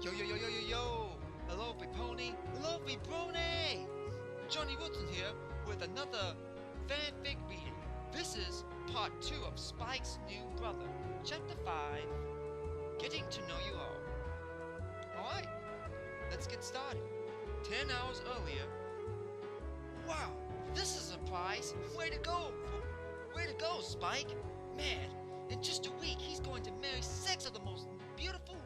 Yo, yo, yo, yo, yo, yo! Hello, Pony! Hello, Brony! Johnny Woodson here with another fanfic reading. This is part 2 of Spike's New Brother, Chapter 5, Getting to Know You All. Alright, let's get started. 10 hours earlier. Wow, this is a surprise! Way to go! Way to go, Spike! Man, in just a week he's going to marry 6 of the most beautiful,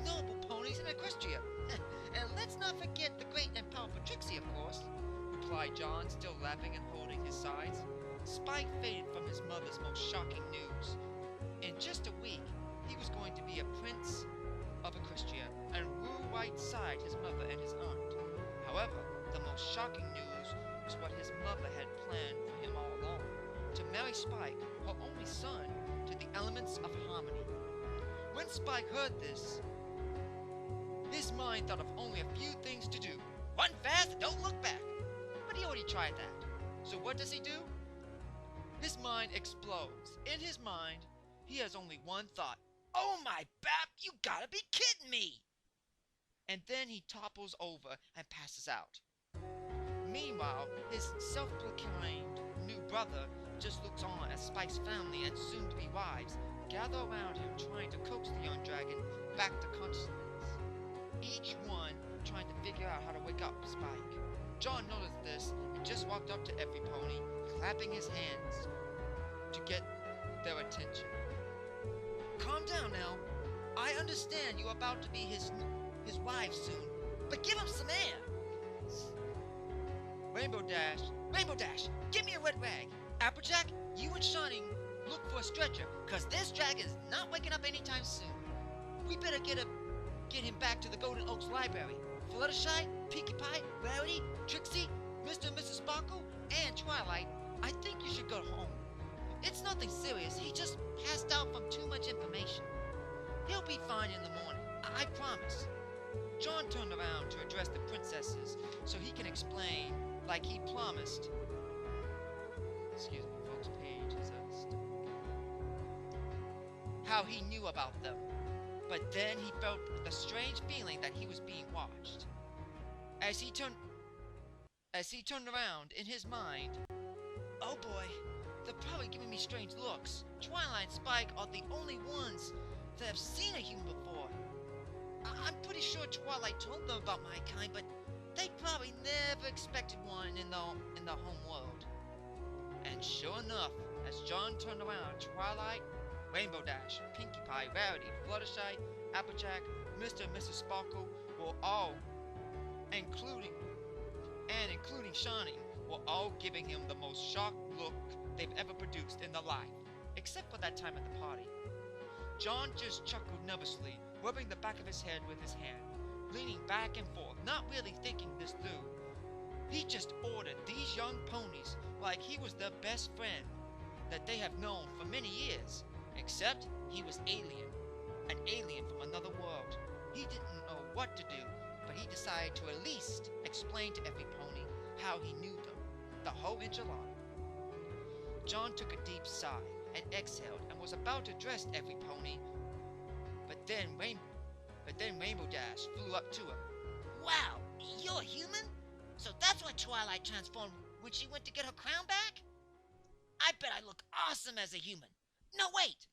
noble ponies in Equestria. And let's not forget the great and powerful Trixie, of course, replied John, still laughing and holding his sides. Spike faded from his mother's most shocking news. In just a week, he was going to be a prince of Equestria and rule right side his mother and his aunt. However, the most shocking news was what his mother had planned for him all along: to marry Spike, her only son, to the elements of harmony. When Spike heard this, his mind thought of only a few things to do. Run fast and don't look back. But he already tried that. So what does he do? His mind explodes. In his mind, he has only one thought. Oh my bap, you gotta be kidding me! And then he topples over and passes out. Meanwhile, his self-proclaimed new brother just looks on as Spike's family and soon-to-be wives gather around him, trying to coax the young dragon back to consciousness. Each one trying to figure out how to wake up Spike. John noticed this and just walked up to every pony, clapping his hands to get their attention. Calm down now. I understand you're about to be his wife soon, but give him some air. Rainbow Dash, give me a wet rag. Applejack, you and Shining look for a stretcher, cause this dragon is not waking up anytime soon. We better get him back to the Golden Oaks Library. Fluttershy, Pinkie Pie, Rarity, Trixie, Mr. and Mrs. Sparkle, and Twilight, I think you should go home. It's nothing serious, he just passed out from too much information. He'll be fine in the morning, I promise. John turned around to address the princesses so he can explain, like he promised. Excuse me, folks, page is how he knew about them. But then he felt the strange feeling that he was being watched. As he turned around in his mind, oh boy, they're probably giving me strange looks. Twilight and Spike are the only ones that have seen a human before. I'm pretty sure Twilight told them about my kind, but they probably never expected one in the home world. And sure enough, as John turned around, Twilight, Rainbow Dash, Pinkie Pie, Rarity, Fluttershy, Applejack, Mr. and Mrs. Sparkle were all, including Shining, were all giving him the most shocked look they've ever produced in their life, except for that time at the party. John just chuckled nervously, rubbing the back of his head with his hand, leaning back and forth, not really thinking this through. He just ordered these young ponies like he was their best friend that they have known for many years. Except he was an alien from another world. He didn't know what to do, but he decided to at least explain to every pony how he knew them, the whole enchilada. John took a deep sigh and exhaled and was about to address every pony, but then Rainbow Dash flew up to him. Wow, you're human? So that's why Twilight transformed when she went to get her crown back? I bet I look awesome as a human. No, wait!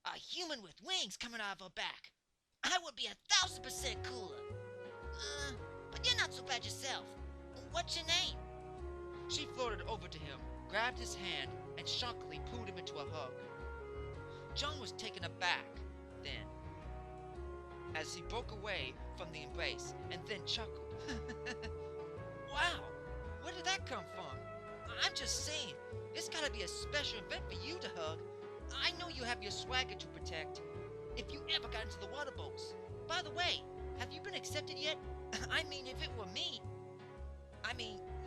A human with wings coming out of her back. I would be 1,000% cooler. But you're not so bad yourself. What's your name? She floated over to him, grabbed his hand, and shockingly pulled him into a hug. John was taken aback then, as he broke away from the embrace, and then chuckled. Wow, where did that come from? I'm just saying, it's gotta be a special event for you to hug. I know you have your swagger to protect if you ever got into the water boats. By the way, have you been accepted yet? I mean, if it were me,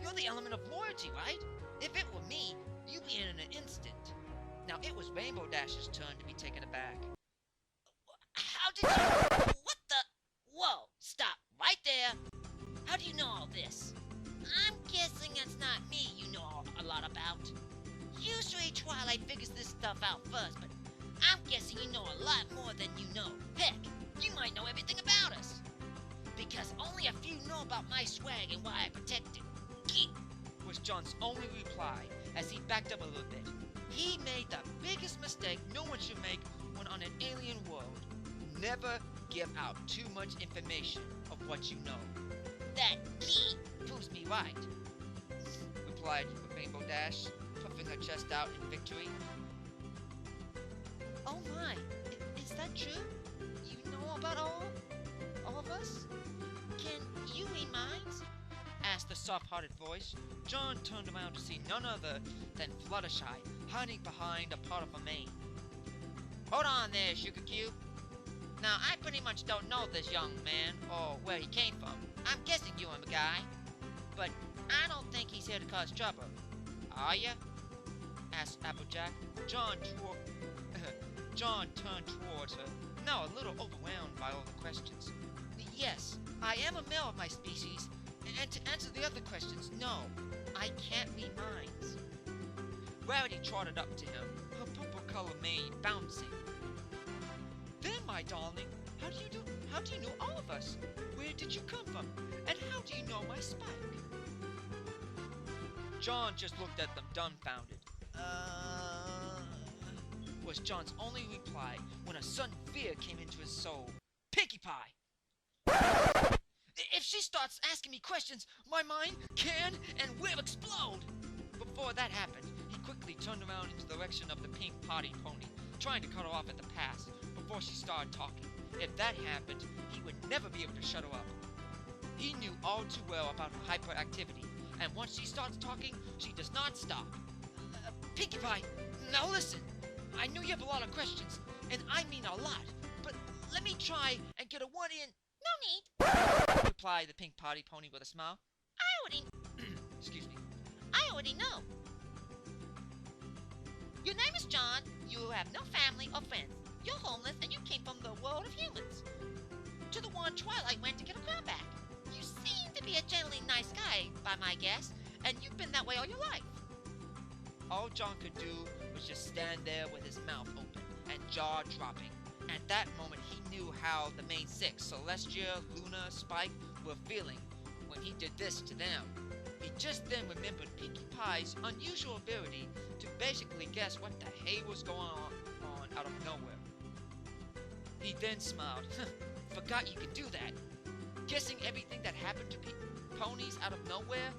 you're the element of loyalty, right? If it were me, you'd be in an instant. Now, it was Rainbow Dash's turn to be taken aback. How did you... What the... Whoa, stop, right there. How do you know all this? I'm guessing it's not me you know a lot about. Usually Twilight figures this stuff out first, but I'm guessing you know a lot more than you know. Heck, you might know everything about us. Because only a few know about my swag and why I protect it. Geek! Was John's only reply as he backed up a little bit. He made the biggest mistake no one should make when on an alien world. Never give out too much information of what you know. That geek proves me right. Replied Rainbow Dash, puffing her chest out in victory. Oh my, is that true? You know about all of us? Can you read minds? Asked the soft-hearted voice. John turned around to see none other than Fluttershy hiding behind a part of a mane. Hold on there, Sugar Cube. Now, I pretty much don't know this young man or where he came from. I'm guessing you are a guy, but I don't think he's here to cause trouble. Are ya? Asked Applejack. John turned towards her, now a little overwhelmed by all the questions. Yes, I am a male of my species, and to answer the other questions, no, I can't read minds. Rarity trotted up to him, her purple-colored mane bouncing. Then, my darling, how do you know all of us? Where did you come from? And how do you know my Spike? John just looked at them dumbfounded. Was John's only reply when a sudden fear came into his soul. Pinkie Pie! If she starts asking me questions, my mind can and will explode! Before that happened, he quickly turned around in the direction of the pink potty pony, trying to cut her off at the pass before she started talking. If that happened, he would never be able to shut her up. He knew all too well about her hyperactivity, and once she starts talking, she does not stop. Pinkie Pie, now listen. I know you have a lot of questions, and I mean a lot, but let me try and get a one in. No need, replied the pink potty pony with a smile. Excuse me. I already know. Your name is John, you have no family or friends. You're homeless and you came from the world of humans. To the one Twilight went to get a crown back. You seem to be a generally nice guy, by my guess, and you've been that way all your life. All John could do was just stand there with his mouth open and jaw dropping. At that moment, he knew how the main six, Celestia, Luna, Spike, were feeling when he did this to them. He just then remembered Pinkie Pie's unusual ability to basically guess what the hey was going on out of nowhere. He then smiled. Forgot you could do that. Guessing everything that happened to ponies out of nowhere?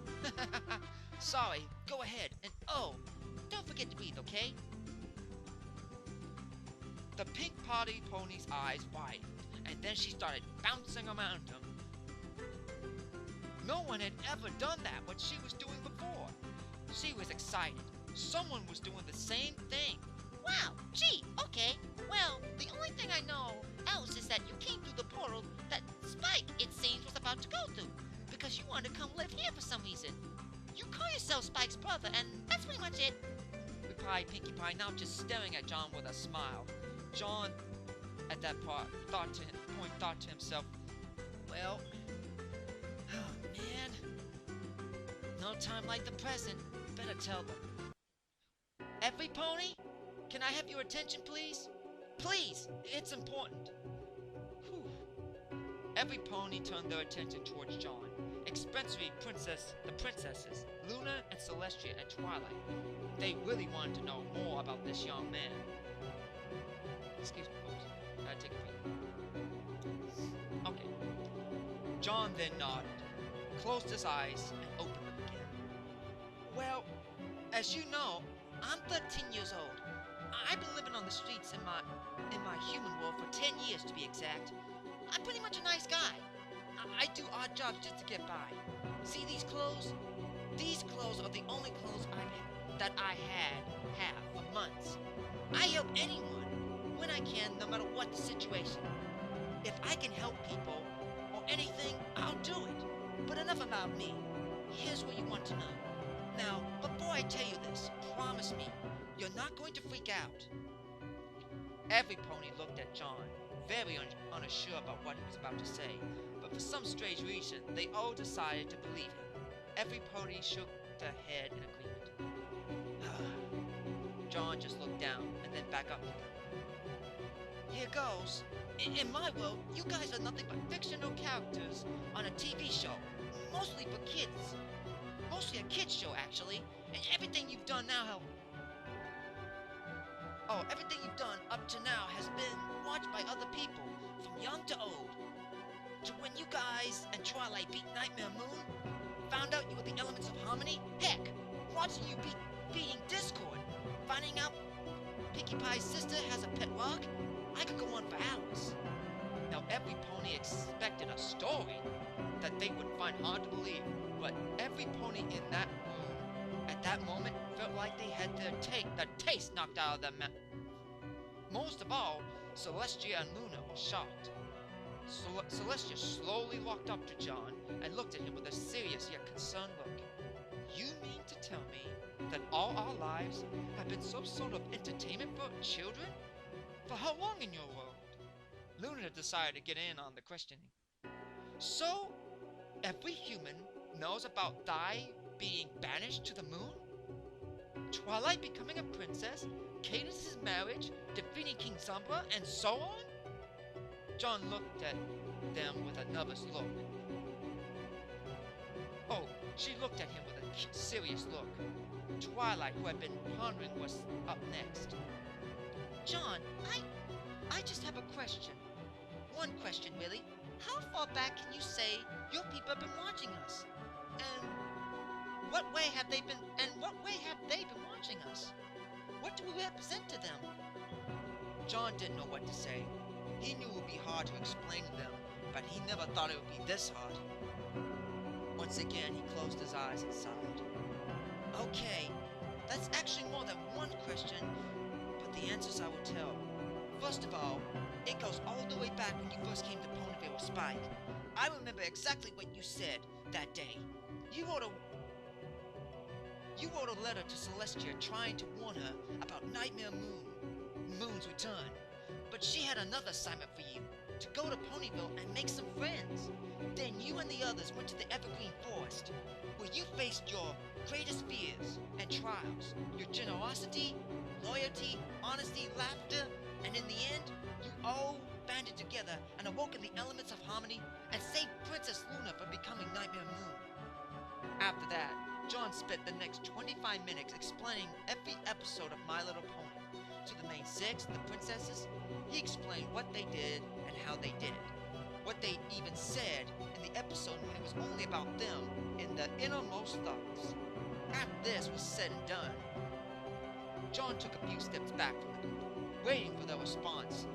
Sorry, go ahead. And oh, don't forget to breathe, okay? The pink potty pony's eyes widened, and then she started bouncing around him. No one had ever done that what she was doing before. She was excited. Someone was doing the same thing. Wow, gee, okay. Well, the only thing I know else is that you came through the portal that Spike, it seems, was about to go through, because you wanted to come live here for some reason. You call yourself Spike's brother, and that's pretty much it, replied Pinkie Pie, now just staring at John with a smile. John, at that point, thought to himself, well, oh man, no time like the present, better tell them. Every pony, can I have your attention, please? Please, it's important. Whew. Every pony turned their attention towards John, especially the princesses, Luna and Celestia and Twilight. They really wanted to know more about this young man. Excuse me, folks. Gotta take a break. Okay. John then nodded, closed his eyes, and opened them again. Well, as you know, I'm 13 years old. I've been living on the streets in my human world for 10 years to be exact. I'm pretty much a nice guy. I do odd jobs just to get by. See these clothes? These clothes are the only clothes that I have for months. I help anyone when I can, no matter what the situation. If I can help people or anything, I'll do it. But enough about me. Here's what you want to know. Now, before I tell you this, promise me, you're not going to freak out. Every pony looked at John, very unsure about what he was about to say, but for some strange reason, they all decided to believe him. Every pony shook their head in agreement. John just looked down and then back up to them. Here goes. In my world, you guys are nothing but fictional characters on a TV show. Mostly for kids. Mostly a kids show, actually. And everything you've done now everything you've done up to now has been watched by other people, from young to old. To when you guys and Twilight beat Nightmare Moon, found out you were the elements of harmony, heck, watching you beating Discord, finding out Pinkie Pie's sister has a pet rock, I could go on for hours. Now every pony expected a story that they would find hard to believe, but every pony in that room at that moment felt like they had the taste knocked out of their mouth. Most of all, Celestia and Luna were shocked. Celestia slowly walked up to John and looked at him with a serious yet concerned look. You mean to tell me that all our lives have been some sort of entertainment for children? For how long in your world? Luna decided to get in on the questioning. So, every human knows about Di being banished to the moon? Twilight becoming a princess, Cadus's marriage, defeating King Sombra, and so on? John looked at them with a nervous look. Oh, she looked at him with a serious look. Twilight, who had been pondering, was up next. John, I just have a question. One question, really. How far back can you say your people have been watching us? And what way have they been watching us? What do we represent to them? John didn't know what to say. He knew it would be hard to explain to them, but he never thought it would be this hard. Once again, he closed his eyes and sighed. Okay, that's actually more than one question, but the answers I will tell. First of all, it goes all the way back when you first came to Ponyville with Spike. I remember exactly what you said that day. You wrote a letter to Celestia trying to warn her about Nightmare Moon's return. But she had another assignment for you, to go to Ponyville and make some friends. Then you and the others went to the Evergreen Forest, where you faced your greatest fears and trials, your generosity, loyalty, honesty, laughter, and in the end, you all banded together and awoke in the elements of harmony and saved Princess Luna from becoming Nightmare Moon. After that, John spent the next 25 minutes explaining every episode of My Little Pony. To the main six, the princesses, he explained what they did and how they did it. What they even said in the episode when it was only about them in the innermost thoughts. After this was said and done, John took a few steps back from the group, waiting for their response.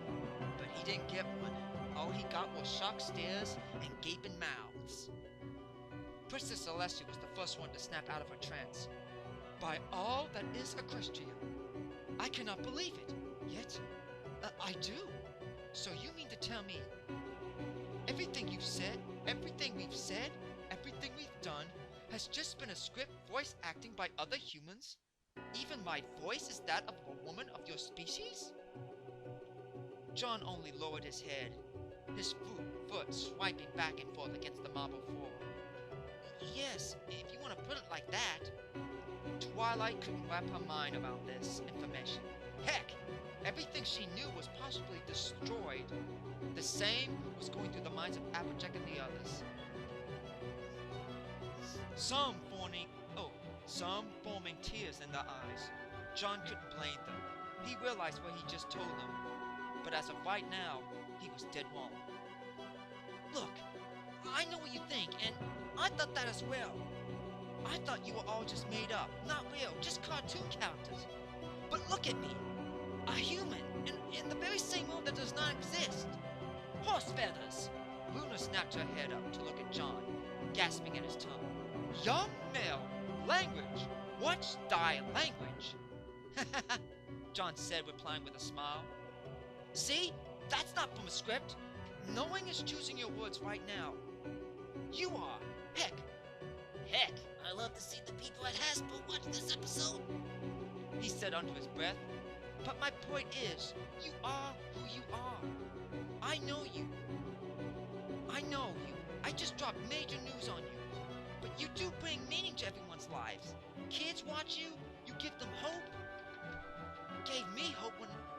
But he didn't get one. All he got was shocked stares and gaping mouths. Princess Celestia was the first one to snap out of her trance. By all that is equestrian, I cannot believe it. Yet, I do. So you mean to tell me everything you've said, everything we've said, everything we've done has just been a script voice acting by other humans? Even my voice is that of a woman of your species? John only lowered his head, his foot swiping back and forth against the marble floor. Yes, if you want to put it like that. Twilight couldn't wrap her mind around this information. Heck, everything she knew was possibly destroyed. The same was going through the minds of Applejack and the others. Some forming tears in their eyes. John couldn't blame them. He realized what he just told them. But as of right now, he was dead wrong. Look, I know what you think, and I thought that as well. I thought you were all just made up, not real, just cartoon characters. But look at me, a human, in the very same world that does not exist. Horse feathers! Luna snapped her head up to look at John, gasping at his tongue. Young male, language! What's thy language? John said, replying with a smile. See, that's not from a script. Knowing is choosing your words right now. You are. Heck, I love to see the people at Hasbro watch this episode, he said under his breath. But my point is, you are who you are. I know you. I just dropped major news on you. But you do bring meaning to everyone's lives. Kids watch you, you give them hope. Gave me hope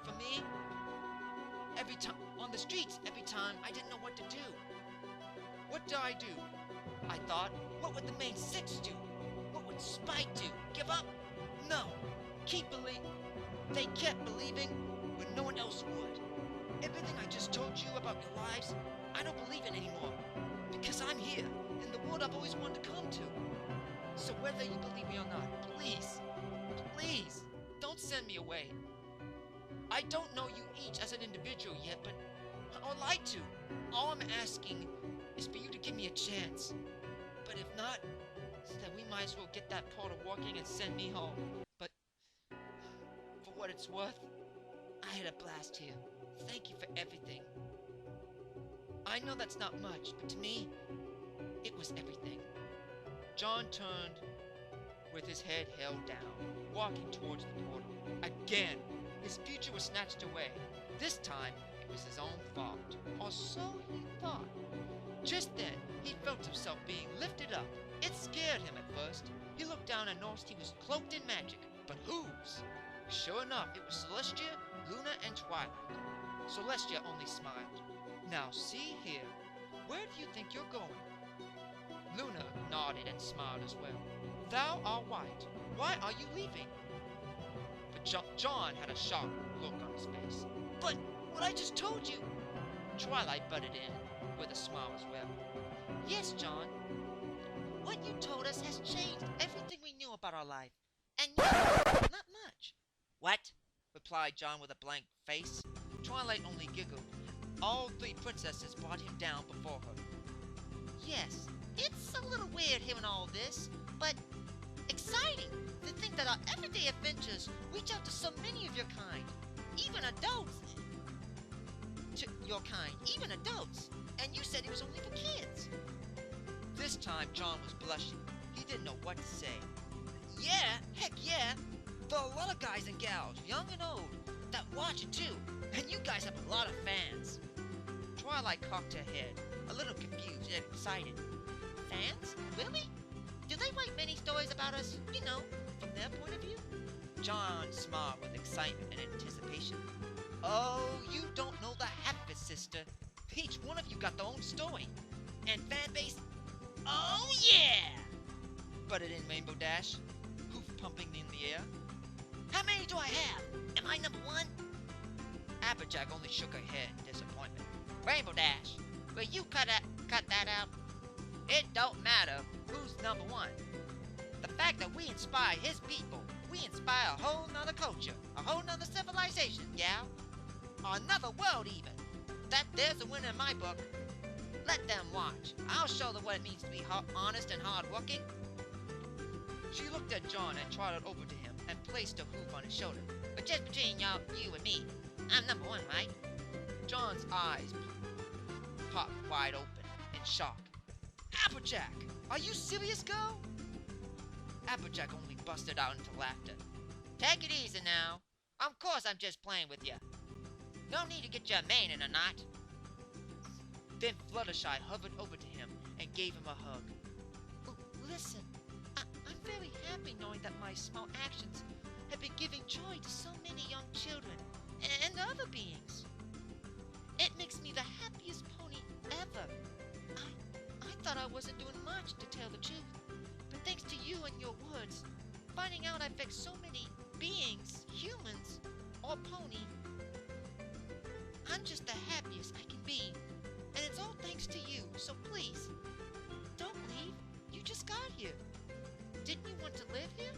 for me. every time on the streets every time I didn't know what to do. What did I do? I thought, what would the main six do? What would Spike do? Give up? No. Keep believing. They kept believing when no one else would. Everything I just told you about your lives, I don't believe in anymore. Because I'm here, in the world I've always wanted to come to. So whether you believe me or not, please, please, don't send me away. I don't know you each as an individual yet, but I would like to. All I'm asking is for you to give me a chance. But if not, then we might as well get that portal working and send me home. But for what it's worth, I had a blast here. Thank you for everything. I know that's not much, but to me, it was everything. John turned with his head held down, walking towards the portal. Again, his future was snatched away. This time, it was his own fault, or so he thought. Just then, he felt himself being lifted up. It scared him at first. He looked down and noticed he was cloaked in magic. But whose? Sure enough, it was Celestia, Luna, and Twilight. Celestia only smiled. Now see here, where do you think you're going? Luna nodded and smiled as well. Thou art white. Why are you leaving? But John had a shocked look on his face. But what I just told you! Twilight butted in with a smile as well. Yes, John. What you told us has changed everything we knew about our life. And yet, not much. What? Replied John with a blank face. Twilight only giggled. All three princesses brought him down before her. Yes, it's a little weird hearing all this, but exciting to think that our everyday adventures reach out to so many of your kind, even adults. To your kind, even adults. And you said it was only for kids. This time, John was blushing. He didn't know what to say. Yeah, heck yeah. There are a lot of guys and gals, young and old, that watch it too. And you guys have a lot of fans. Twilight cocked her head, a little confused yet excited. Fans? Really? Do they write many stories about us, you know, from their point of view? John smiled with excitement and anticipation. Oh, you don't know the half of it, sister. Each one of you got their own story. And fan base? Oh, yeah! Butted in Rainbow Dash, hoof pumping in the air. How many do I have? Am I number one? Applejack only shook her head in disappointment. Rainbow Dash, will you cut that out? It don't matter who's number one. The fact that we inspire his people, we inspire a whole nother culture, a whole nother civilization, gal. Or another world even. That there's a winner in my book. Let them watch. I'll show them what it means to be honest and hard-working. She looked at John and trotted over to him and placed a hoof on his shoulder. But just between you and me, I'm number one, right? John's eyes popped wide open in shock. Applejack! Are you serious, girl? Applejack only busted out into laughter. Take it easy now. Of course I'm just playing with you. No need to get your mane in a knot. Then Fluttershy hovered over to him and gave him a hug. Listen, I'm very happy knowing that my small actions have been giving joy to so many young children and other beings. It makes me the happiest pony ever. I thought I wasn't doing much, to tell the truth. But thanks to you and your words, finding out I affect so many beings, humans, or pony, I'm just the happiest I can be. And it's all thanks to you, so please, don't leave. You just got here. Didn't you want to live here?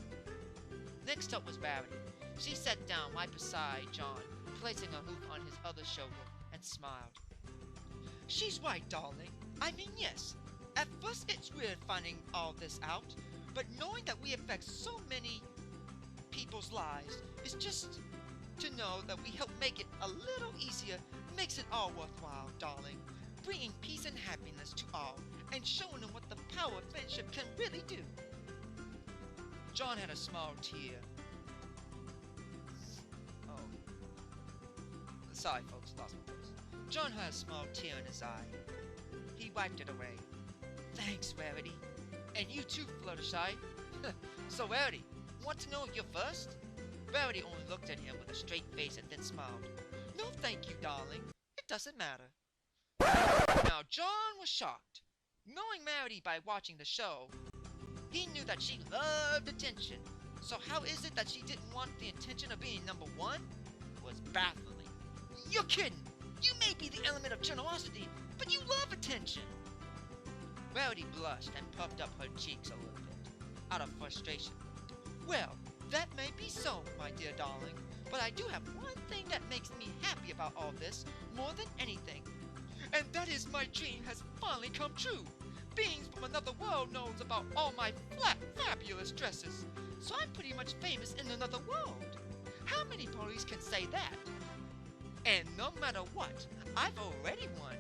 Next up was Rarity. She sat down right beside John, placing a hoof on his other shoulder, and smiled. She's right, darling. I mean, yes. At first it's weird finding all this out, but knowing that we affect so many people's lives is just to know that we help make it a little easier makes it all worthwhile, darling. Bringing peace and happiness to all, and showing them what the power of friendship can really do. John had a small tear. Oh. Sorry, folks, lost my voice. John had a small tear in his eye. He wiped it away. Thanks, Rarity. And you too, Fluttershy. So, Rarity, want to know if you're first? Rarity only looked at him with a straight face and then smiled. No, thank you, darling. it doesn't matter. Now, John was shocked. Knowing Marity by watching the show, he knew that she loved attention. So how is it that she didn't want the attention of being number one? It was baffling. You're kidding! You may be the element of generosity, but you love attention! Rarity blushed and puffed up her cheeks a little bit, out of frustration. Well, that may be so, my dear darling, but I do have one thing that makes me happy about all this, more than anything. And that is my dream has finally come true. Beings from another world knows about all my fabulous dresses, so I'm pretty much famous in another world. How many ponies can say that? And no matter what, I've already won.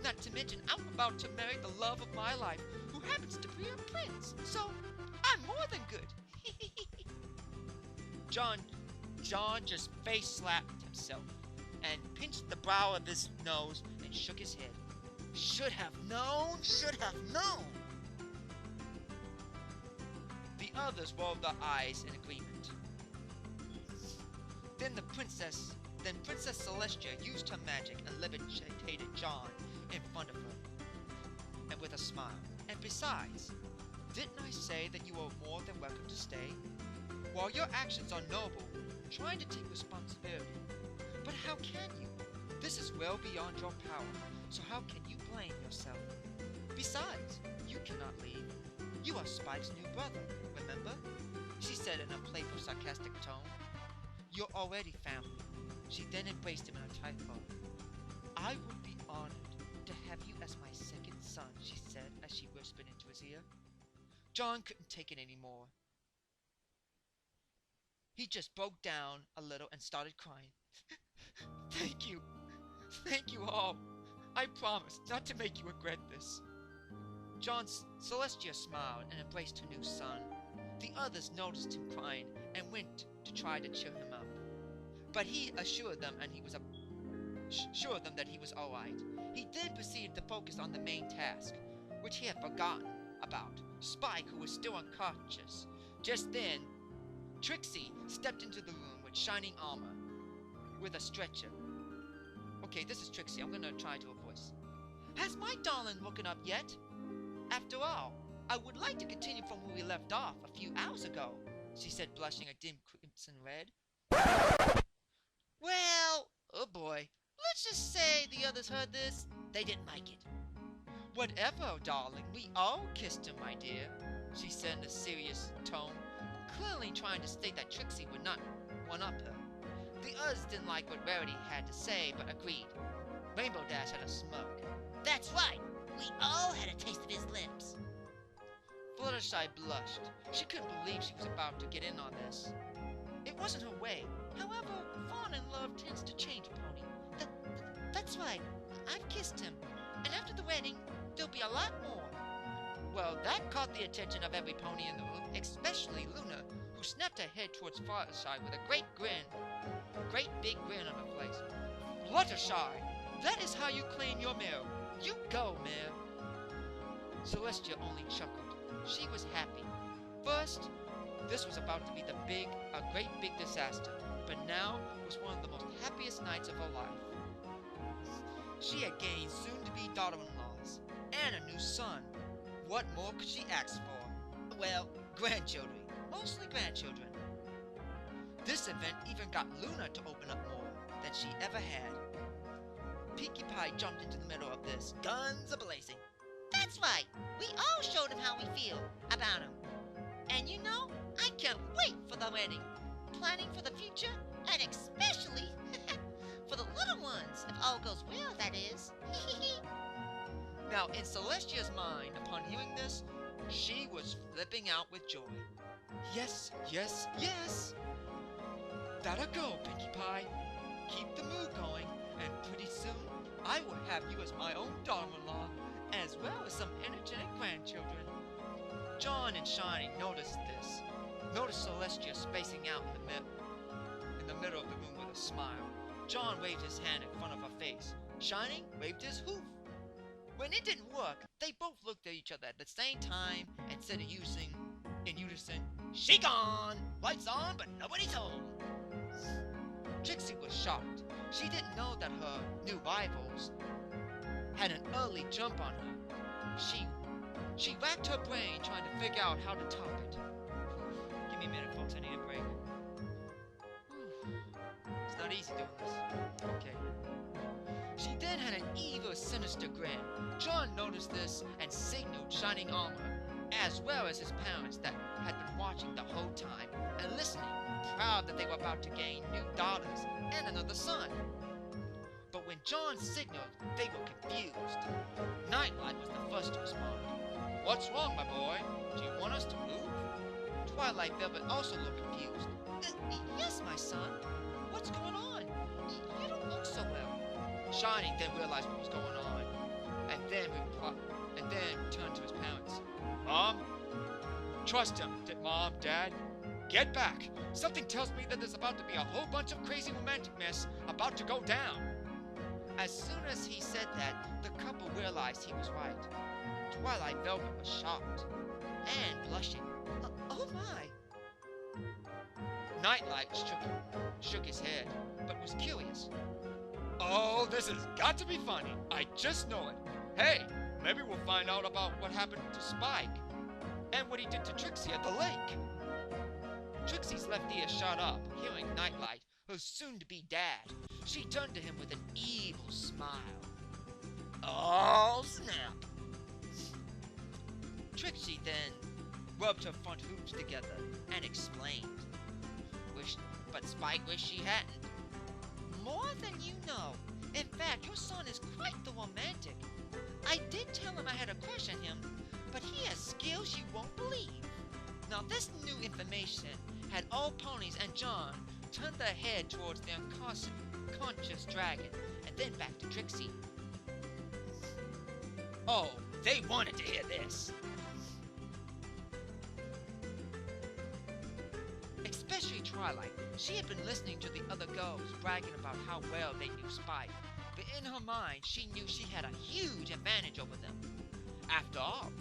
Not to mention, I'm about to marry the love of my life, who happens to be a prince, so I'm more than good. John just face-slapped himself and pinched the brow of his nose and shook his head. Should have known, should have known. The others rolled their eyes in agreement. Then Princess Celestia used her magic and levitated John in front of her, and with a smile. And besides, didn't I say that you are more than welcome to stay? While your actions are noble, trying to take responsibility. But how can you? This is well beyond your power, so how can you blame yourself? Besides, you cannot leave. You are Spike's new brother, remember? She said in a playful, sarcastic tone. You're already family. She then embraced him in a tight hug. I would be honored to have you as my second son, she said as she whispered into his ear. John couldn't take it anymore. He just broke down a little and started crying. Thank you. Thank you all. I promise not to make you regret this. Celestia smiled and embraced her new son. The others noticed him crying and went to try to cheer him up. But he assured them that he was all right. He then proceeded to focus on the main task, which he had forgotten about. Spike, who was still unconscious. Just then, Trixie stepped into the room with shining armor, with a stretcher. Okay, this is Trixie. I'm gonna try to her voice. Has my darling woken up yet? After all, I would like to continue from where we left off a few hours ago, she said, blushing a dim crimson red. Well, oh boy, let's just say the others heard this. They didn't like it. Whatever, darling, we all kissed him, my dear, she said in a serious tone, clearly trying to state that Trixie would not one-up her. The others didn't like what Rarity had to say, but agreed. Rainbow Dash had a smirk. That's right. We all had a taste of his lips. Fluttershy blushed. She couldn't believe she was about to get in on this. It wasn't her way. However, fawn in love tends to change, Pony. That's right. I've kissed him. And after the wedding, there'll be a lot more. Well, that caught the attention of every pony in the room, especially Luna, who snapped her head towards Fluttershy with a great big grin on her face. Fluttershy, that is how you claim your mare. You go, mare. Celestia only chuckled. She was happy. First, this was about to be a great big disaster, but now it was one of the most happiest nights of her life. She had gained soon-to-be daughter-in-laws and a new son. What more could she ask for? Well, grandchildren. Mostly grandchildren. This event even got Luna to open up more than she ever had. Pinkie Pie jumped into the middle of this, guns a-blazing. That's right. We all showed him how we feel about him. And you know, I can't wait for the wedding. Planning for the future, and especially for the little ones, if all goes well, that is. Now, in Celestia's mind, upon hearing this, she was flipping out with joy. Yes, yes, yes! That'll go, Pinkie Pie. Keep the mood going, and pretty soon, I will have you as my own daughter-in-law, as well as some energetic grandchildren. John and Shiny noticed this. Noticed Celestia spacing out in the middle of the room with a smile. John waved his hand in front of her face. Shiny waved his hoof. When it didn't work, they both looked at each other at the same time and said in unison, "She gone! Lights on, but nobody's home." Trixie was shocked. She didn't know that her new rivals had an early jump on her. She racked her brain trying to figure out how to top it. Give me a minute, folks. I need a break. It's not easy doing this. Okay. She then had an evil, sinister grin. John noticed this and signaled shining armor, as well as his parents that had been watching the whole time and listening, proud that they were about to gain new daughters and another son. But when John signaled, they were confused. Nightlight was the first to respond. "What's wrong, my boy? Do you want us to move?" Twilight Velvet also looked confused. Yes, my son. What's going on? You don't look so well. Shining then realized what was going on, and then turned to his parents. "Mom? Trust him, Mom, Dad. Get back. Something tells me that there's about to be a whole bunch of crazy romantic mess about to go down." As soon as he said that, the couple realized he was right. Twilight Velvet was shocked and blushing. Oh my. Nightlight shook his head, but was curious. "Oh, this has got to be funny. I just know it. Hey, maybe we'll find out about what happened to Spike and what he did to Trixie at the lake." Trixie's left ear shot up, hearing Nightlight, her soon-to-be dad. She turned to him with an evil smile. Oh, snap. Trixie then rubbed her front hooves together and explained. But Spike wished she hadn't. More than you know. In fact, your son is quite the romantic. I did tell him I had a crush on him, but he has skills you won't believe. Now, this new information had all ponies and John turn their head towards the unconscious dragon and then back to Trixie. Oh, they wanted to hear this. Especially Twilight. She had been listening to the other girls bragging about how well they knew Spike, but in her mind, she knew she had a huge advantage over them. After all,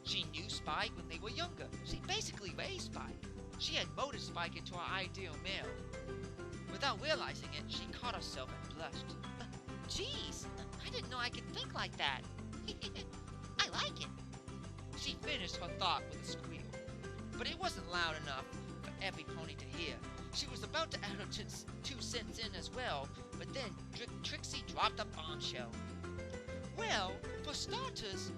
she knew Spike when they were younger. She basically raised Spike. She had molded Spike into her ideal male. Without realizing it, she caught herself and blushed. Geez, I didn't know I could think like that. I like it. She finished her thought with a squeal, but it wasn't loud enough for every pony to hear. She was about to add her 2 cents in as well, but then Trixie dropped a bombshell. "Well, for starters,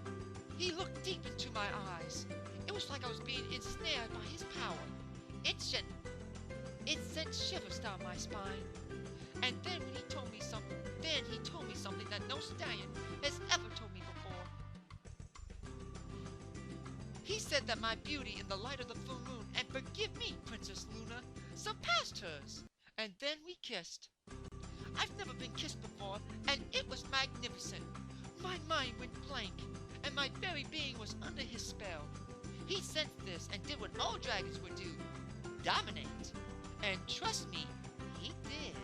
he looked deep into my eyes. It was like I was being ensnared by his power. It sent shivers down my spine. And then he told me something that no stallion has ever told me before. He said that my beauty in the light of the full moon, and forgive me, Princess Luna, surpassed hers. And then we kissed. I've never been kissed before, and it was magnificent. My mind went blank, and my very being was under his spell. He sensed this and did what all dragons would do, dominate. And trust me, he did.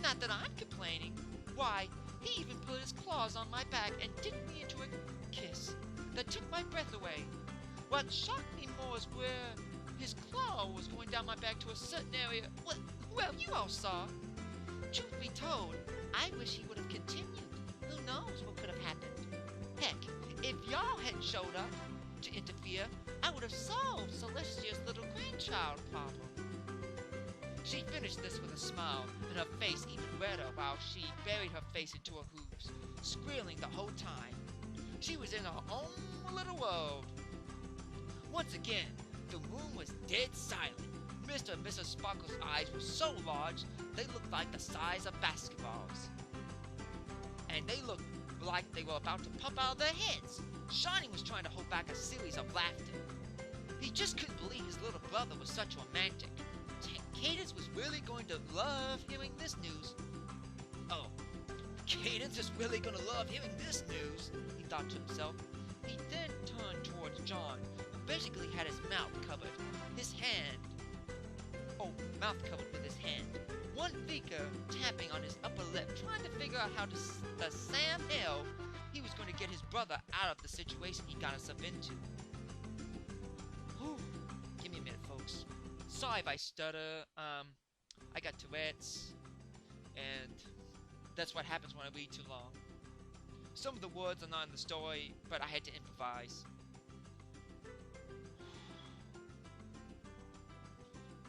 Not that I'm complaining. Why, he even put his claws on my back and dipped me into a kiss that took my breath away. What shocked me more is where his claw was going down my back to a certain area. Well, you all saw. Truth be told, I wish he would have continued. Who knows what could have happened? Heck, if y'all hadn't showed up to interfere, I would have solved Celestia's little grandchild problem." She finished this with a smile, and her face even redder while she buried her face into her hooves, squealing the whole time. She was in her own little world. Once again, the room was dead silent. Mr. and Mrs. Sparkle's eyes were so large, they looked like the size of basketballs. And they looked like they were about to pop out of their heads. Shining was trying to hold back a series of laughter. He just couldn't believe his little brother was such romantic. Cadence was really going to love hearing this news. Oh, Cadence is really going to love hearing this news, he thought to himself. He then turned towards John, who basically had his mouth covered. Mouth covered with his hand. One finger tapping on his upper lip, trying to figure out how the Sam hell he was going to get his brother out of the situation he got himself into. Whew. Give me a minute, folks. Sorry if I stutter. I got Tourette's. and that's what happens when I read too long. Some of the words are not in the story, but I had to improvise.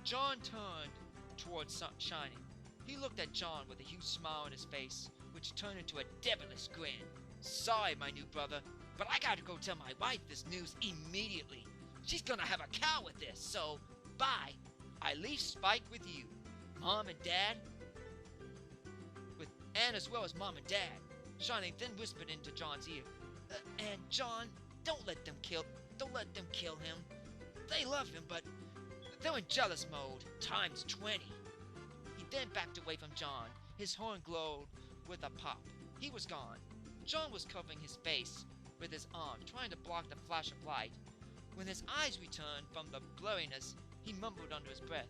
John turned towards Shining. He looked at John with a huge smile on his face, which turned into a devilish grin. Sorry, my new brother, but I gotta go tell my wife this news immediately. She's gonna have a cow with this, so bye. I leave Spike with you, Mom and Dad, and as well as Mom and Dad. Shining then whispered into John's ear, and John, don't let them kill him. They love him, but they're in jealous mode, times 20. He then backed away from John. His horn glowed with a pop. He was gone. John was covering his face with his arm, trying to block the flash of light. When his eyes returned from the blurriness, he mumbled under his breath,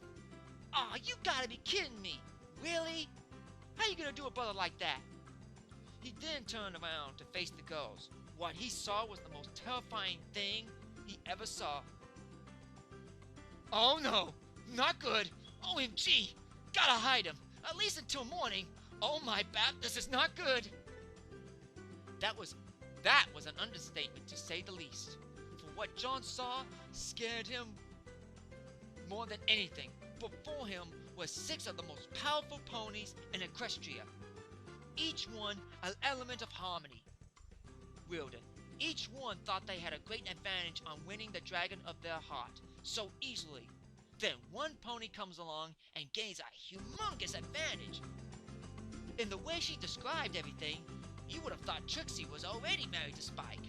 "Aw, you gotta be kidding me! Really? How you gonna do a brother like that?" He then turned around to face the girls. What he saw was the most terrifying thing he ever saw. "Oh no, not good! OMG! Gotta hide him, at least until morning! Oh my bat, this is not good!" That was an understatement, to say the least. For what John saw scared him more than anything. Before him were 6 of the most powerful ponies in Equestria. Each one an element of harmony wielded. Each one thought they had a great advantage on winning the dragon of their heart so easily. Then one pony comes along and gains a humongous advantage. In the way she described everything, you would have thought Trixie was already married to Spike.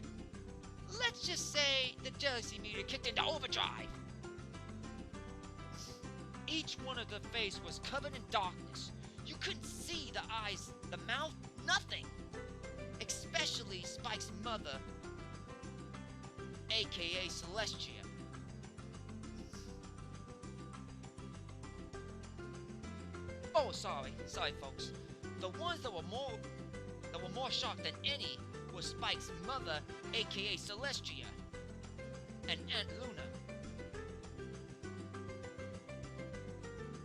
Let's just say the jealousy meter kicked into overdrive. Each one of their face was covered in darkness. You couldn't see the eyes, the mouth, nothing. Especially Spike's mother, aka Celestia. Oh, sorry folks. The ones that were more shocked than any was Spike's mother, aka Celestia, and Aunt Luna.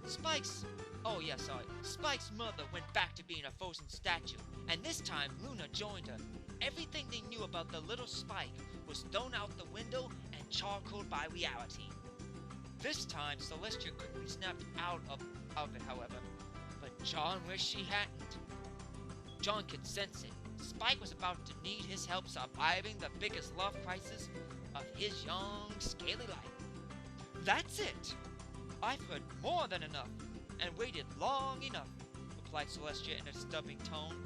Spike's mother went back to being a frozen statue, and this time Luna joined her. Everything they knew about the little Spike was thrown out the window and charcoaled by reality. This time Celestia quickly snapped out of it, however, but John wished she hadn't. John could sense it. Spike was about to need his help surviving the biggest love crisis of his young, scaly life. "That's it! I've heard more than enough, and waited long enough," replied Celestia in a stubborn tone.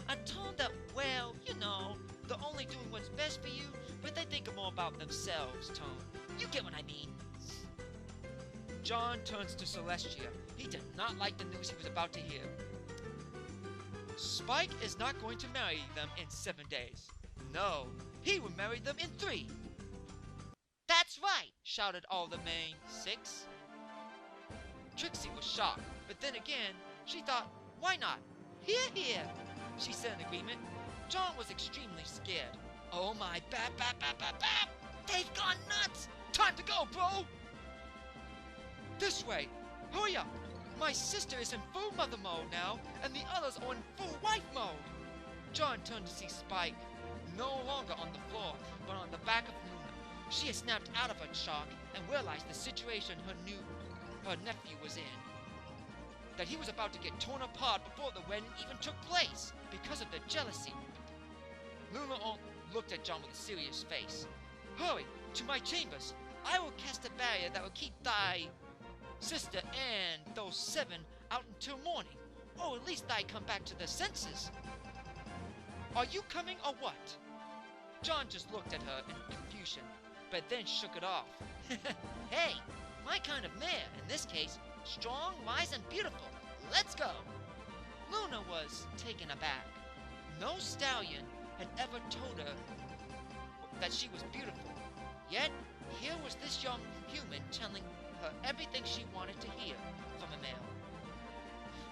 A tone that, well, you know, they're only doing what's best for you, but they think more about themselves tone. You get what I mean. John turns to Celestia. He did not like the news he was about to hear. Spike is not going to marry them in 7 days. No, he will marry them in 3. That's right! Shouted all the main 6. Trixie was shocked, but then again, she thought, why not? Hear, hear, she said in agreement. John was extremely scared. Oh my, bap, bap, bap, bap, bap! They've gone nuts! Time to go, bro! This way! Hurry up! My sister is in full mother mode now, and the others are in full wife mode! John turned to see Spike, no longer on the floor, but on the back of Luna. She had snapped out of her shock and realized the situation her nephew was in. That he was about to get torn apart before the wedding even took place, because of the jealousy. Luna looked at John with a serious face. Hurry, to my chambers! I will cast a barrier that will keep thy sister and those 7 out until morning, or at least I come back to their senses. Are you coming or what? John just looked at her in confusion, but then shook it off. Hey, my kind of mare, in this case, strong, wise, and beautiful. Let's go. Luna was taken aback. No stallion had ever told her that she was beautiful. Yet, here was this young human telling her everything she wanted to hear from a male.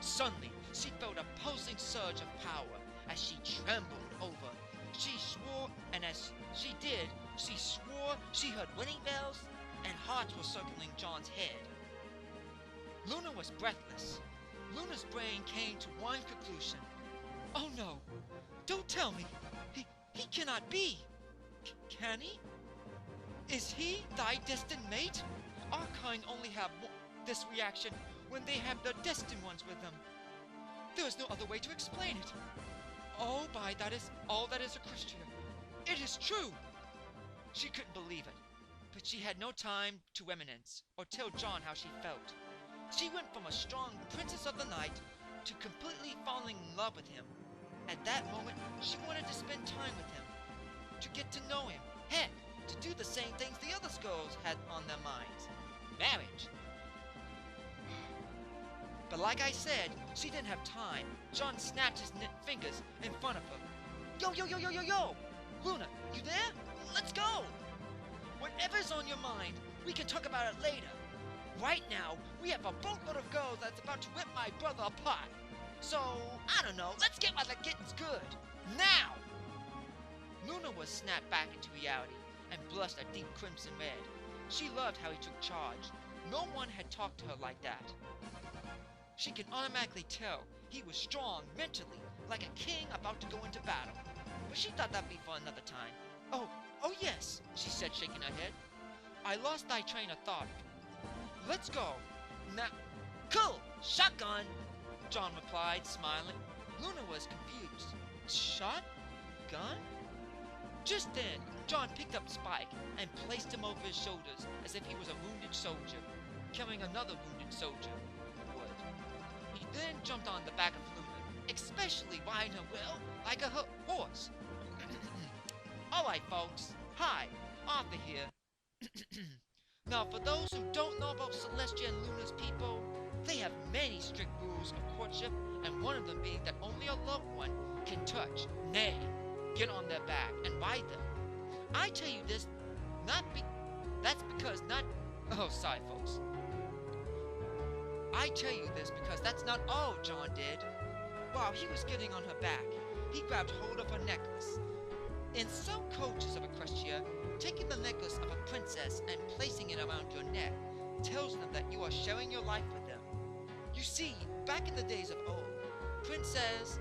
Suddenly, she felt a pulsing surge of power as she trembled over. She swore, and as she did, she swore she heard wedding bells and hearts were circling John's head. Luna was breathless. Luna's brain came to one conclusion. Oh no, don't tell me. He cannot be. Can he? Is he thy destined mate? Our kind only have this reaction when they have their destined ones with them. There is no other way to explain it. Oh, that is all that is a Christian. It is true. She couldn't believe it, but she had no time to reminisce or tell John how she felt. She went from a strong princess of the night to completely falling in love with him. At that moment, she wanted to spend time with him, to get to know him, heck, to do the same things the other girls had on their minds. Marriage. But like I said, she didn't have time. John snapped his fingers in front of her. Yo, yo, yo, yo, yo, yo! Luna, you there? Let's go! Whatever's on your mind, we can talk about it later. Right now, we have a boatload of girls that's about to rip my brother apart. So, I don't know, let's get while the getting's good. Now! Luna was snapped back into reality and blushed a deep crimson red. She loved how he took charge. No one had talked to her like that. She could automatically tell he was strong mentally, like a king about to go into battle. But she thought that'd be for another time. Oh yes, she said, shaking her head. I lost thy train of thought. Let's go. Now, Cool! Shotgun! John replied, smiling. Luna was confused. Shotgun? Just then, John picked up Spike and placed him over his shoulders as if he was a wounded soldier, carrying another wounded soldier would. He then jumped on the back of Luna, especially riding her well like a horse. Alright folks, hi, Arthur here. Now for those who don't know about Celestia and Luna's people, they have many strict rules of courtship, and one of them being that only a loved one can touch, nay, get on their back and ride them. I tell you this, sorry folks. I tell you this because that's not all John did. While he was getting on her back, he grabbed hold of her necklace. In some cultures of Equestria, taking the necklace of a princess and placing it around your neck tells them that you are sharing your life with them. You see, back in the days of old, princes,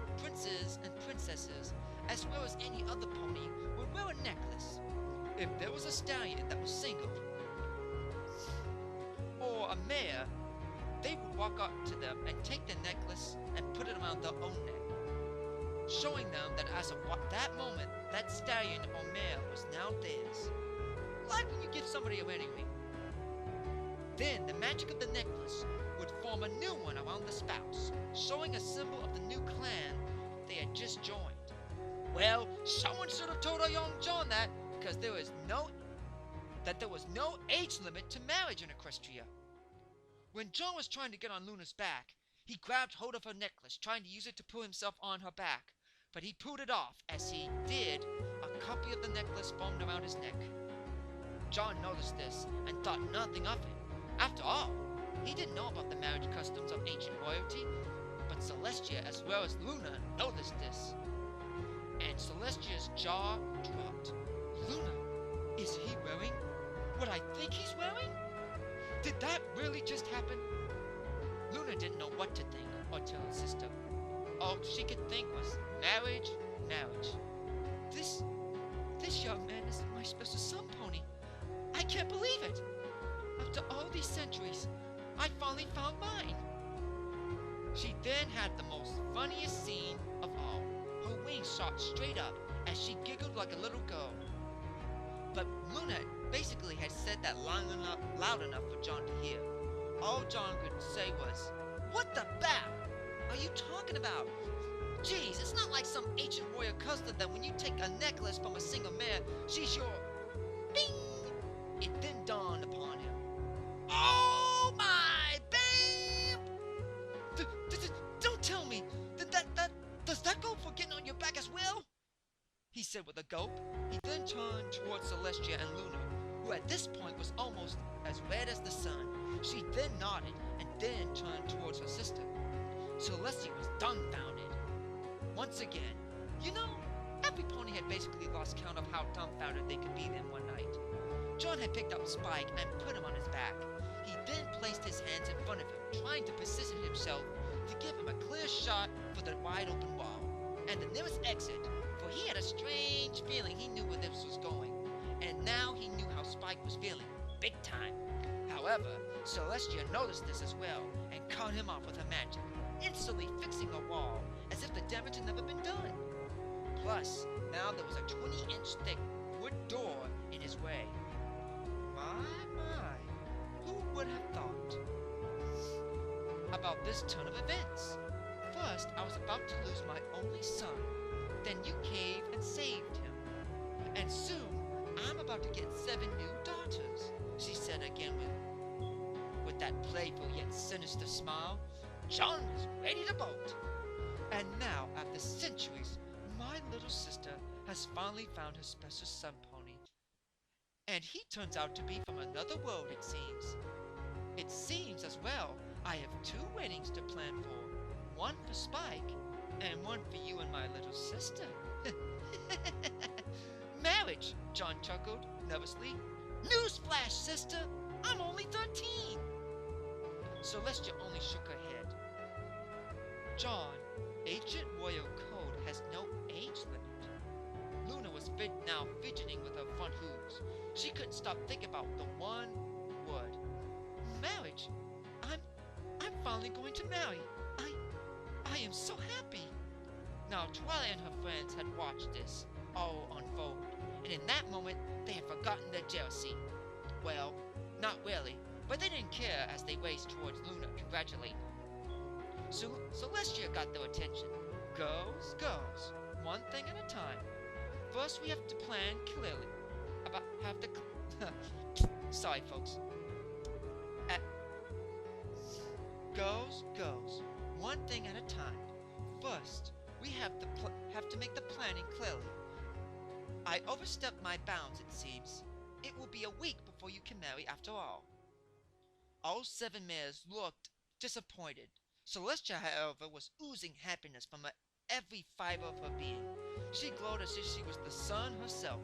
and princesses, as well as any other pony, would wear a necklace. If there was a stallion that was single, or a mare, they would walk up to them and take the necklace and put it around their own neck, showing them that as of that moment, that stallion or mare was now theirs. Like when you give somebody a wedding ring. Then the magic of the necklace would form a new one around the spouse, showing a symbol of the new clan they had just joined. Well, someone should have told our young John that, because there was no age limit to marriage in Equestria. When John was trying to get on Luna's back, he grabbed hold of her necklace, trying to use it to pull himself on her back, but he pulled it off. As he did, a copy of the necklace formed around his neck. John noticed this and thought nothing of it. After all, he didn't know about the marriage customs of ancient royalty, but Celestia as well as Luna noticed this. And Celestia's jaw dropped. Luna, is he wearing what I think he's wearing? Did that really just happen? Luna didn't know what to think or tell her sister. All she could think was marriage. This young man is my special son pony. I can't believe it. After all these centuries, I finally found mine. She then had the most funniest scene of all. Her wings shot straight up as she giggled like a little girl. But Luna basically had said that loud enough for John to hear. All John could say was, "What the bat are you talking about? Geez, it's not like some ancient warrior custom that when you take a necklace from a single mare, she's your bing." It then dawned upon him. Oh my babe! Don't tell me does that go for getting on your back as well? He said with a gulp. He then turned towards Celestia and Luna, who at this point was almost as red as the sun. She then nodded and then turned towards her sister. Celestia was dumbfounded. Once again, every pony had basically lost count of how dumbfounded they could be then one night. John had picked up Spike and put him on his back. He then placed his hands in front of him, trying to position himself to give him a clear shot for the wide open wall, and the nearest exit, for he had a strange feeling he knew where this was going, and now he knew how Spike was feeling, big time. However, Celestia noticed this as well, and cut him off with her magic, instantly fixing a wall as if the damage had never been done. Plus, now there was a 20-inch thick wood door in his way. My, who would have thought about this turn of events? First, I was about to lose my only son, then you came and saved him. And soon, I'm about to get 7 new daughters, she said again with that playful yet sinister smile. John was ready to bolt. And now, after centuries, my little sister has finally found her special son pony. And he turns out to be from another world, it seems. It seems as well I have 2 weddings to plan for. One for Spike, and one for you and my little sister. Marriage, John chuckled nervously. Newsflash, sister! I'm only 13! Celestia only shook her head. John, ancient royal code has no age limit. Luna was now fidgeting with her front hooves. She couldn't stop thinking about the one word. Marriage. I'm finally going to marry. I am so happy. Now, Twilight and her friends had watched this all unfold, and in that moment, they had forgotten their jealousy. Well, not really, but they didn't care as they raced towards Luna, congratulating. So Celestia got their attention. Girls, one thing at a time. First, we have to plan clearly. Sorry, folks. Girls, one thing at a time. First, we have to make the planning clearly. I overstepped my bounds, it seems. It will be a week before you can marry after all. All 7 mares looked disappointed. Celestia, however, was oozing happiness from every fiber of her being. She glowed as if she was the sun herself.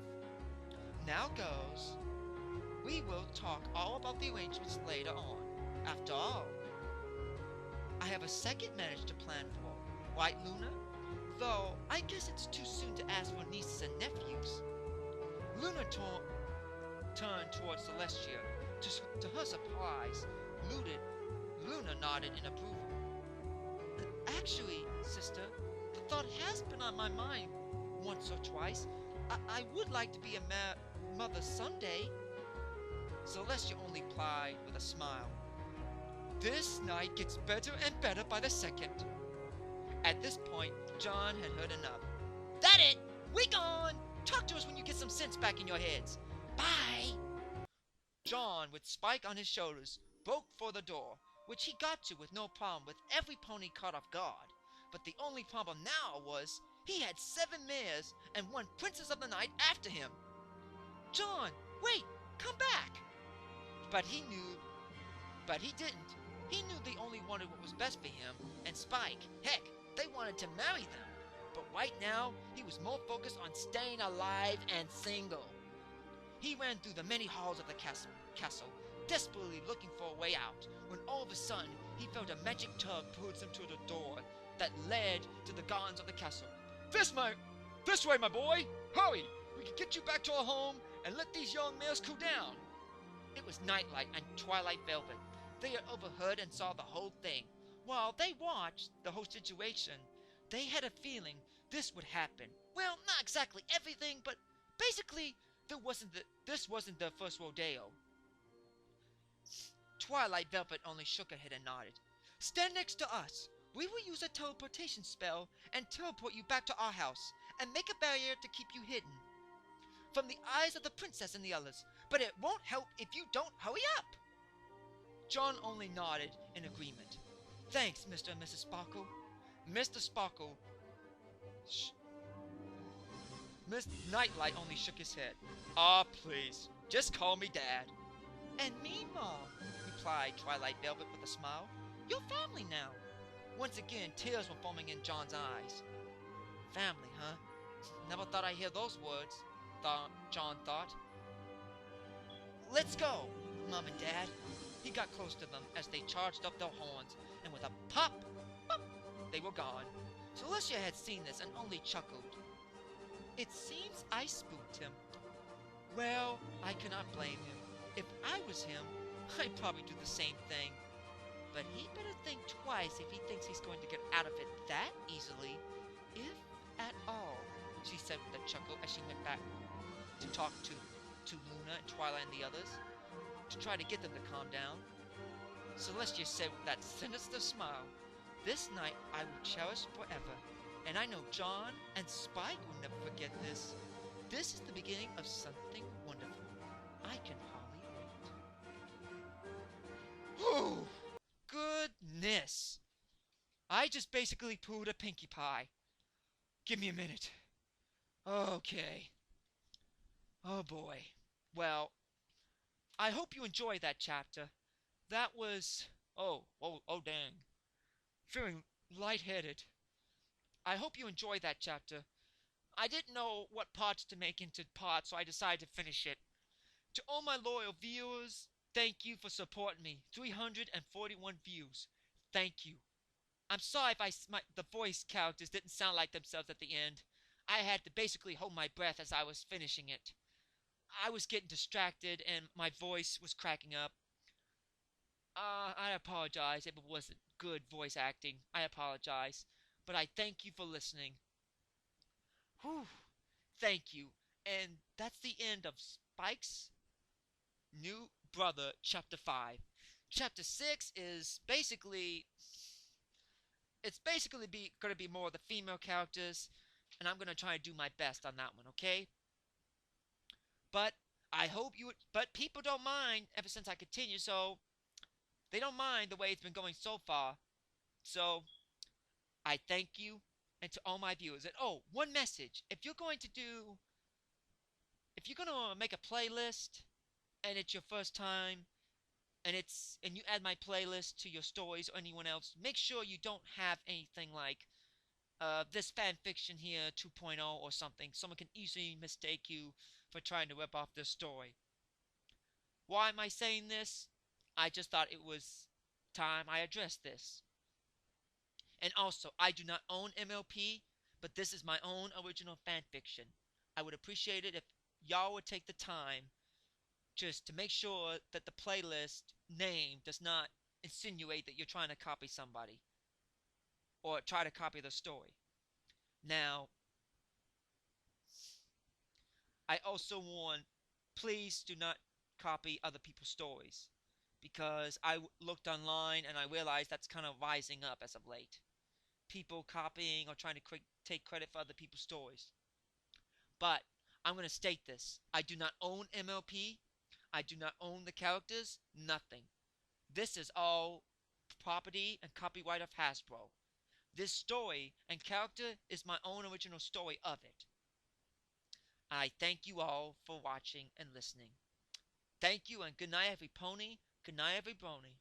Now, girls, we will talk all about the arrangements later on. After all, I have a second marriage to plan for, right, Luna? Though, I guess it's too soon to ask for nieces and nephews. Luna turned towards Celestia. To her surprise, Luna nodded in approval. Actually, sister, the thought has been on my mind once or twice. I would like to be a mother someday. Celestia only replied with a smile. This night gets better and better by the second. At this point, John had heard enough. That it! We gone! Talk to us when you get some sense back in your heads. Bye! John, with Spike on his shoulders, broke for the door, which he got to with no problem with every pony caught off guard. But the only problem now was he had 7 mares and 1 princess of the night after him. John, wait! Come back! But he didn't. He knew they only wanted what was best for him and Spike. Heck, they wanted to marry them. But right now, he was more focused on staying alive and single. He ran through the many halls of the castle, desperately looking for a way out, when all of a sudden, he felt a magic tug push him to the door that led to the gardens of the castle. This way, my boy! Hurry! We can get you back to our home and let these young mares cool down. It was Nightlight and Twilight Velvet. They had overheard and saw the whole thing. While they watched the whole situation, they had a feeling this would happen. Well, not exactly everything, but basically, this wasn't their first rodeo. Twilight Velvet only shook her head and nodded. Stand next to us. We will use a teleportation spell and teleport you back to our house and make a barrier to keep you hidden from the eyes of the princess and the others, but it won't help if you don't hurry up. John only nodded in agreement. Thanks, Mr. and Mrs. Sparkle. Mr. Sparkle. Miss Nightlight only shook his head. Ah, please, just call me Dad. And me, Mom, replied Twilight Velvet with a smile. You're family now. Once again, tears were forming in John's eyes. Family, huh? Never thought I'd hear those words, John thought. Let's go, Mom and Dad. He got close to them as they charged up their horns, and with a pop, pop, they were gone. Celestia had seen this and only chuckled. It seems I spooked him. Well, I cannot blame him. If I was him, I'd probably do the same thing. But he better think twice if he thinks he's going to get out of it that easily, if at all, she said with a chuckle as she went back to talk to Luna and Twilight and the others, to try to get them to calm down. Celestia said with that sinister smile, "This night I will cherish forever, and I know John and Spike will never forget this. This is the beginning of something wonderful. I can hardly wait." Whew! Goodness! I just basically pooed a Pinkie Pie. Give me a minute. Okay. Oh boy. Well, I hope you enjoyed that chapter. That was... oh dang. Feeling lightheaded. I hope you enjoyed that chapter. I didn't know what parts to make into parts, so I decided to finish it. To all my loyal viewers, thank you for supporting me. 341 views. Thank you. I'm sorry if the voice characters didn't sound like themselves at the end. I had to basically hold my breath as I was finishing it. I was getting distracted and my voice was cracking up. I apologize if it wasn't good voice acting. I apologize. But I thank you for listening. Whew. Thank you. And that's the end of Spike's New Brother, Chapter 5. Chapter 6 is basically... it's basically going to be more of the female characters, and I'm going to try to do my best on that one, okay? But I hope you... but people don't mind ever since I continue, so... they don't mind the way it's been going so far. So, I thank you, and to all my viewers. And oh, one message. If you're going to make a playlist, and it's your first time, and you add my playlist to your stories or anyone else, make sure you don't have anything like this fanfiction here 2.0 or something. Someone can easily mistake you for trying to rip off this story. Why am I saying this? I just thought it was time I addressed this. And also, I do not own MLP, but this is my own original fanfiction. I would appreciate it if y'all would take the time just to make sure that the playlist name does not insinuate that you're trying to copy somebody or try to copy the story. Now, I also warn, please do not copy other people's stories, because I looked online and I realized that's kind of rising up as of late. People copying or trying to take credit for other people's stories. But I'm going to state this. I do not own MLP. I do not own the characters. Nothing. This is all property and copyright of Hasbro. This story and character is my own original story of it. I thank you all for watching and listening. Thank you, and good night, every pony. Good night, every brony.